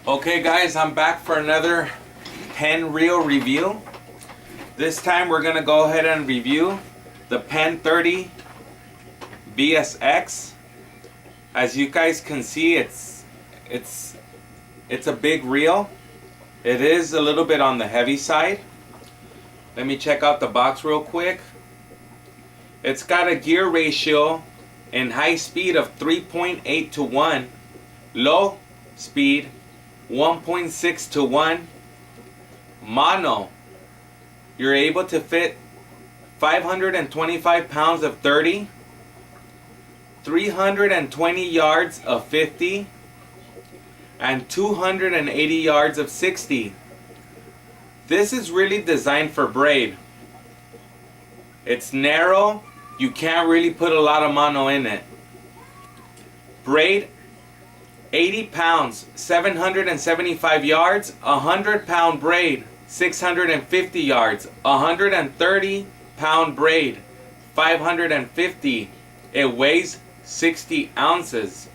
Okay guys, I'm back for another pen reel review. This time we're going to go ahead and review the Penn 30 VSX. As you guys can see, it's a big reel. It is a little bit on the heavy side. Let me check out the box real quick. It's got a gear ratio in high speed of 3.8 to 1, low speed 1.6 to 1, mono. You're able to fit 525 pounds of 30, 320 yards of 50, and 280 yards of 60. This is really designed for braid. It's narrow. You can't really put a lot of mono in it. Braid, 80 pounds, 775 yards, 100-pound braid, 650 yards, 130-pound braid, 550. It weighs 60 ounces.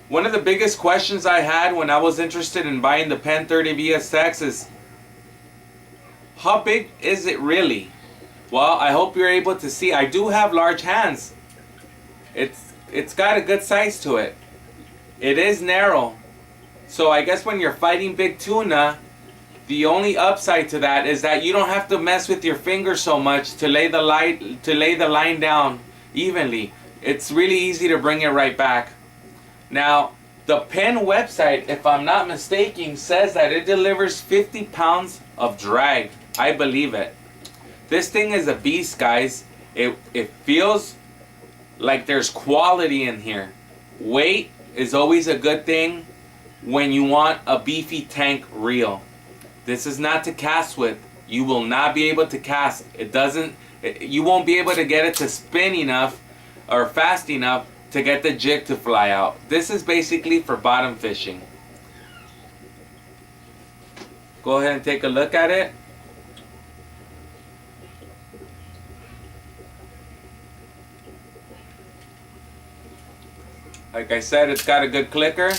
One of the biggest questions I had when I was interested in buying the Penn 30 VSX is, how big is it really? Well, I hope you're able to see. I do have large hands. It's got a good size to it. It is narrow. So I guess when you're fighting big tuna, the only upside to that is that you don't have to mess with your fingers so much to lay the line down evenly. It's really easy to bring it right back. Now, the Penn website, if I'm not mistaken, says that it delivers 50 pounds of drag. I believe it. This thing is a beast, guys. It feels like there's quality in here. Weight is always a good thing when you want a beefy tank reel. This is not to cast with. You will not be able to cast. You won't be able to get it to spin enough or fast enough to get the jig to fly out. This is basically for bottom fishing. Go ahead and take a look at it. Like I said, it's got a good clicker.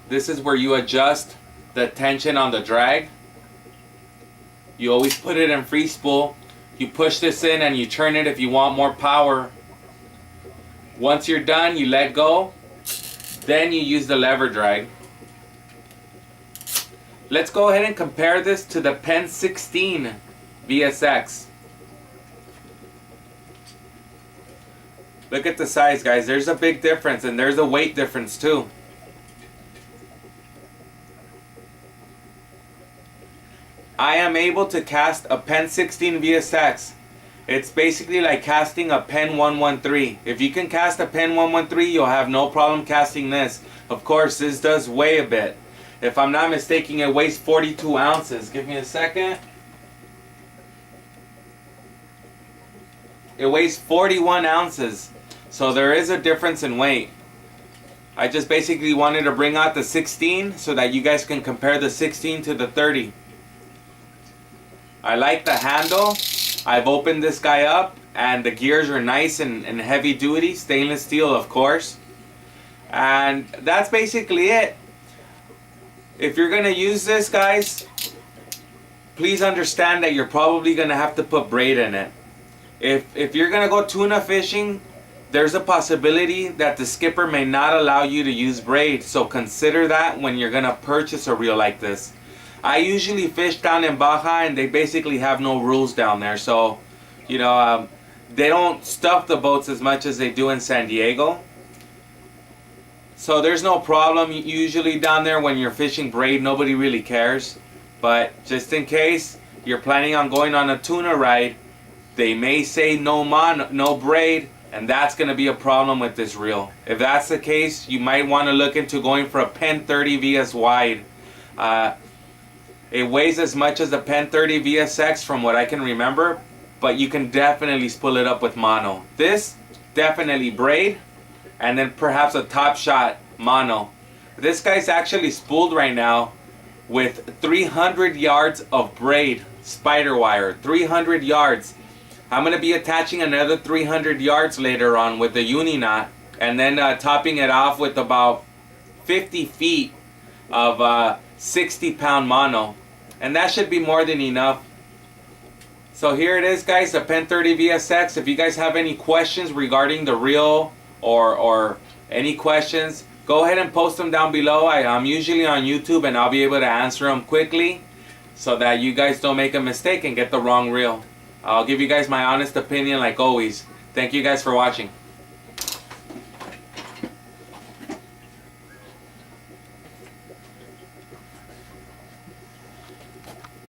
This is where you adjust the tension on the drag. You always put it in free spool. You push this in and you turn it if you want more power. Once you're done, you let go. Then you use the lever drag. Let's go ahead and compare this to the Penn 16 VSX. Look at the size, guys. There's a big difference, and there's a weight difference too. I am able to cast a Penn 16 VSX. It's basically like casting a Penn 113. If you can cast a Penn 113, you'll have no problem casting this. Of course, this does weigh a bit. If I'm not mistaken, it weighs 42 ounces. Give me a second. It weighs 41 ounces. So there is a difference in weight. I just basically wanted to bring out the 16 so that you guys can compare the 16 to the 30. I like the handle. I've opened this guy up and the gears are nice and heavy duty. Stainless steel, of course. And that's basically it. If you're going to use this, guys, please understand that you're probably going to have to put braid in it. If you're going to go tuna fishing, there's a possibility that the skipper may not allow you to use braid. So consider that when you're going to purchase a reel like this. I usually fish down in Baja and they basically have no rules down there. So, you know, they don't stuff the boats as much as they do in San Diego. So there's no problem usually down there when you're fishing braid. Nobody really cares. But just in case you're planning on going on a tuna ride, they may say no braid, and that's going to be a problem with this reel. If that's the case, you might want to look into going for a Penn 30 VS wide. It weighs as much as the Penn 30 VSX from what I can remember, but you can definitely spool it up with mono. This, definitely braid, and then perhaps a Top Shot mono. This guy's actually spooled right now with 300 yards of braid spider wire. 300 yards. I'm going to be attaching another 300 yards later on with the uni knot, and then topping it off with about 50 feet of 60-pound mono, and that should be more than enough. So here it is, guys, the Penn 30 VSX. If you guys have any questions regarding the reel or any questions, go ahead and post them down below. I'm usually on YouTube, and I'll be able to answer them quickly so that you guys don't make a mistake and get the wrong reel. I'll give you guys my honest opinion like always. Thank you guys for watching.